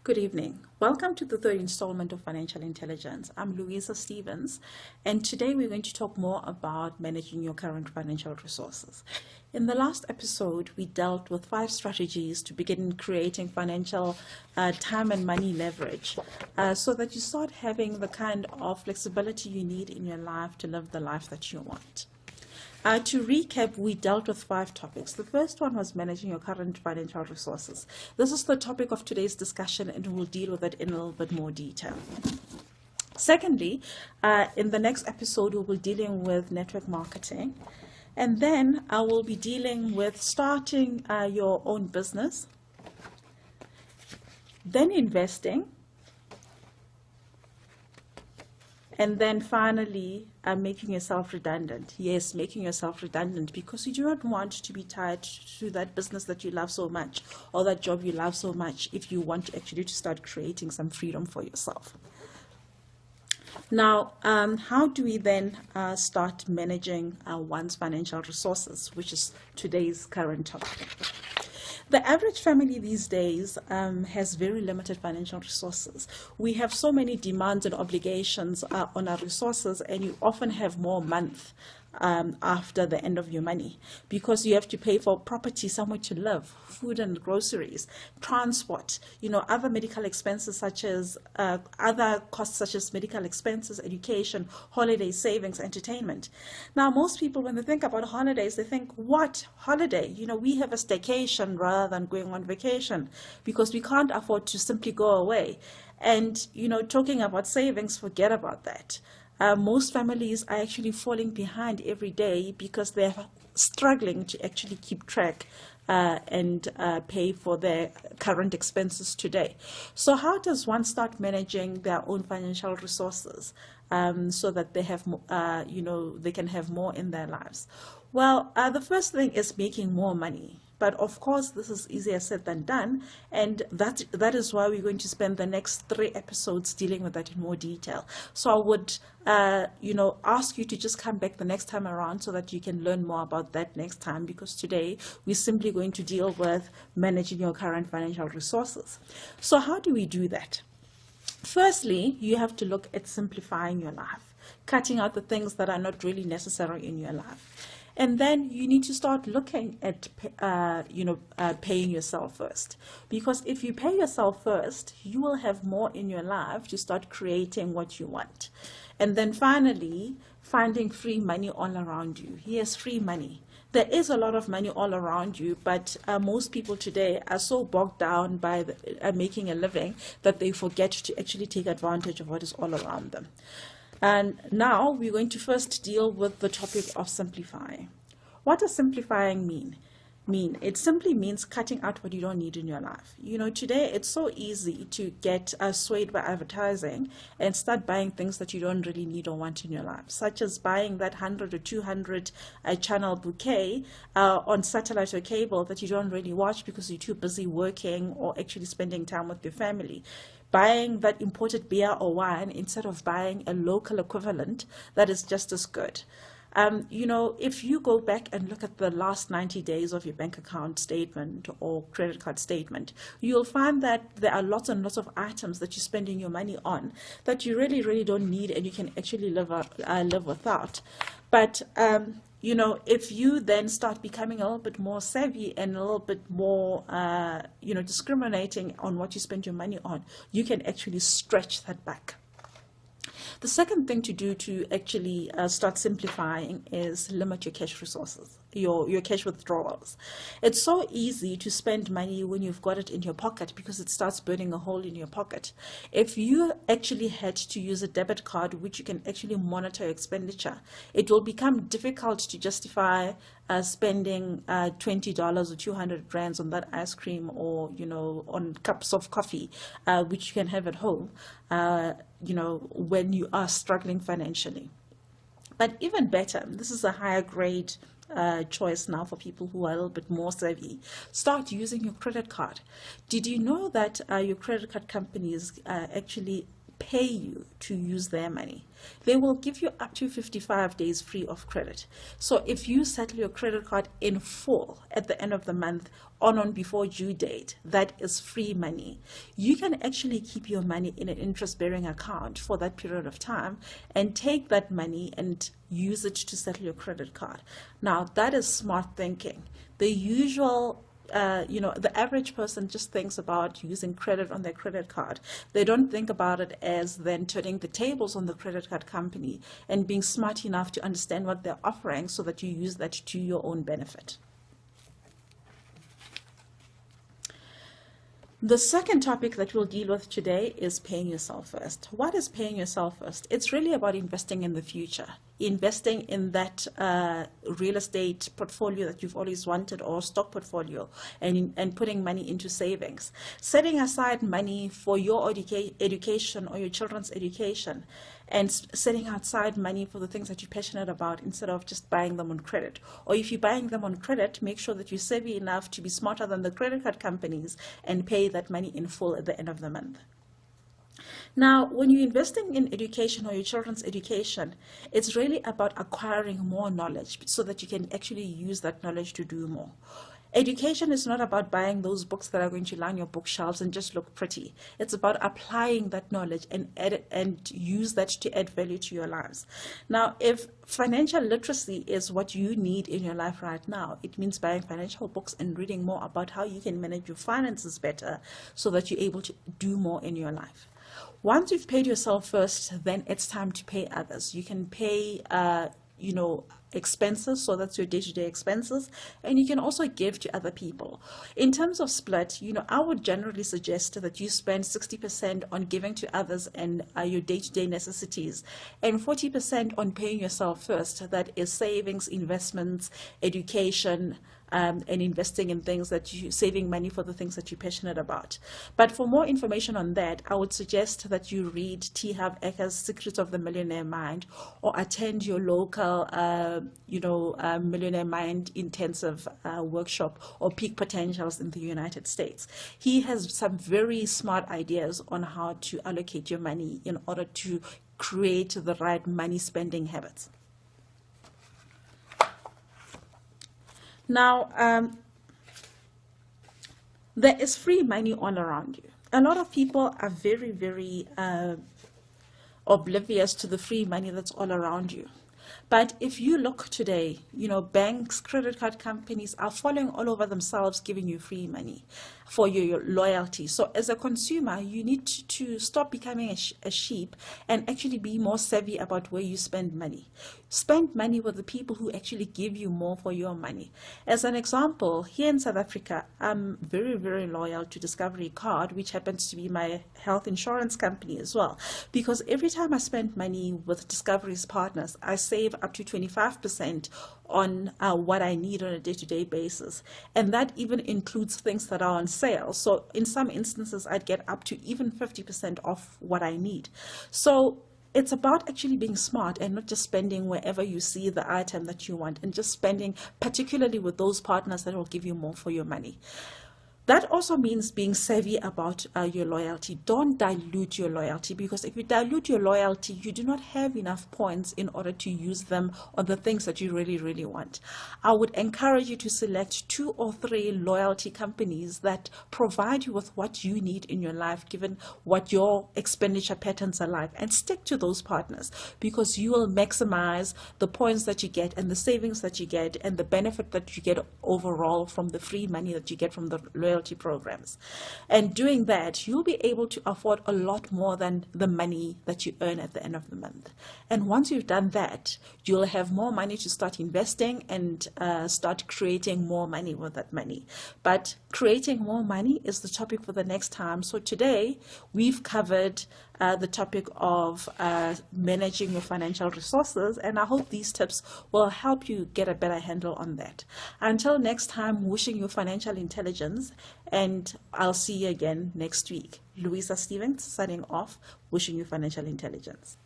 Good evening. Welcome to the third installment of Financial Intelligence. I'm Louisa Stevens, and today we're going to talk more about managing your current financial resources. In the last episode, we dealt with 5 strategies to begin creating financial time and money leverage so that you start having the kind of flexibility you need in your life to live the life that you want. To recap, we dealt with 5 topics. The first one was managing your current financial resources. This is the topic of today's discussion, and we'll deal with it in a little bit more detail. Secondly, in the next episode, we'll be dealing with network marketing. And then I will be dealing with starting your own business, then investing, and then finally, making yourself redundant. Yes, making yourself redundant because you do not want to be tied to that business that you love so much or that job you love so much if you want to start creating some freedom for yourself. Now, how do we then start managing one's financial resources, which is today's current topic? The average family these days has very limited financial resources. We have so many demands and obligations on our resources, and you often have more month after the end of your money because you have to pay for property, somewhere to live, food and groceries, transport, other medical expenses such as other costs such as medical expenses, education, holiday savings, entertainment. Now, most people, when they think about holidays, they think, what holiday? We have a staycation rather than going on vacation because we can't afford to simply go away. And, talking about savings, forget about that. Most families are actually falling behind every day because they're struggling to actually keep track and pay for their current expenses today. So how does one start managing their own financial resources so that they have, they can have more in their lives? Well, the first thing is making more money. But of course, this is easier said than done, and that is why we're going to spend the next 3 episodes dealing with that in more detail. So I would, ask you to just come back the next time around so that you can learn more about that next time, because today we're simply going to deal with managing your current financial resources. So how do we do that? Firstly, you have to look at simplifying your life, cutting out the things that are not really necessary in your life. And then you need to start looking at, paying yourself first. Because if you pay yourself first, you will have more in your life to start creating what you want. And then finally, finding free money all around you. Yes, free money. There is a lot of money all around you, but most people today are so bogged down by making a living that they forget to actually take advantage of what is all around them. And now we're going to first deal with the topic of simplifying. What does simplifying mean? It simply means cutting out what you don't need in your life. Today it's so easy to get swayed by advertising and start buying things that you don't really need or want in your life, such as buying that 100 or 200 channel bouquet on satellite or cable that you don't really watch because you're too busy working or actually spending time with your family. Buying that imported beer or wine instead of buying a local equivalent that is just as good. If you go back and look at the last 90 days of your bank account statement or credit card statement, you'll find that there are lots and lots of items that you're spending your money on that you really, really don't need and you can actually live without. But if you then start becoming a little bit more savvy and a little bit more, discriminating on what you spend your money on, you can actually stretch that back. The second thing to do to actually start simplifying is limit your cash resources, your cash withdrawals. It's so easy to spend money when you've got it in your pocket because it starts burning a hole in your pocket. If you actually had to use a debit card, which you can actually monitor your expenditure, it will become difficult to justify spending $20 or 200 rands on that ice cream or on cups of coffee which you can have at home when you are struggling financially. But even better, this is a higher grade choice now for people who are a little bit more savvy. Start using your credit card. Did you know that your credit card companies actually pay you to use their money. They will give you up to 55 days free of credit. So if you settle your credit card in full at the end of the month on before due date, that is free money. You can actually keep your money in an interest-bearing account for that period of time and take that money and use it to settle your credit card. Now, that is smart thinking. The usual the average person just thinks about using credit on their credit card. They don't think about it as then turning the tables on the credit card company and being smart enough to understand what they're offering so that you use that to your own benefit. The second topic that we'll deal with today is paying yourself first. What is paying yourself first? It's really about investing in the future, investing in that real estate portfolio that you've always wanted, or stock portfolio, and putting money into savings, setting aside money for your education or your children's education, and setting aside money for the things that you're passionate about instead of just buying them on credit. Or if you're buying them on credit, make sure that you're savvy enough to be smarter than the credit card companies and pay that money in full at the end of the month. Now, when you're investing in education or your children's education, it's really about acquiring more knowledge so that you can actually use that knowledge to do more. Education is not about buying those books that are going to line your bookshelves and just look pretty. It's about applying that knowledge and use that to add value to your lives. Now, if financial literacy is what you need in your life right now, it means buying financial books and reading more about how you can manage your finances better so that you're able to do more in your life. Once you've paid yourself first, then it's time to pay others. You can pay expenses, so that's your day-to-day expenses, and you can also give to other people. In terms of split, I would generally suggest that you spend 60% on giving to others and your day-to-day necessities, and 40% on paying yourself first. That is savings, investments, education, and investing in things that saving money for the things that you're passionate about. But for more information on that, I would suggest that you read T. Harv Eker's Secrets of the Millionaire Mind, or attend your local Millionaire Mind intensive workshop or Peak Potentials in the United States. He has some very smart ideas on how to allocate your money in order to create the right money spending habits. Now, there is free money all around you. A lot of people are very, very oblivious to the free money that's all around you. But if you look today, banks, credit card companies are falling all over themselves giving you free money for your loyalty. So as a consumer, you need to stop becoming a sheep and actually be more savvy about where you spend money. Spend money with the people who actually give you more for your money. As an example, here in South Africa, I'm very, very loyal to Discovery Card, which happens to be my health insurance company as well. Because every time I spend money with Discovery's partners, I save up to 25% on what I need on a day-to-day basis. And that even includes things that are on sale. So in some instances, I'd get up to even 50% off what I need. So it's about actually being smart and not just spending wherever you see the item that you want, and just spending particularly with those partners that will give you more for your money. That also means being savvy about your loyalty. Don't dilute your loyalty, because if you dilute your loyalty, you do not have enough points in order to use them on the things that you really, really want. I would encourage you to select 2 or 3 loyalty companies that provide you with what you need in your life, given what your expenditure patterns are like, and stick to those partners, because you will maximize the points that you get and the savings that you get and the benefit that you get overall from the free money that you get from the loyalty programs. And doing that, you'll be able to afford a lot more than the money that you earn at the end of the month. And once you've done that, you'll have more money to start investing and start creating more money with that money. But creating more money is the topic for the next time. So today we've covered the topic of managing your financial resources, and I hope these tips will help you get a better handle on that. Until next time, wishing you financial intelligence, and I'll see you again next week. Louisa Stevens signing off, wishing you financial intelligence.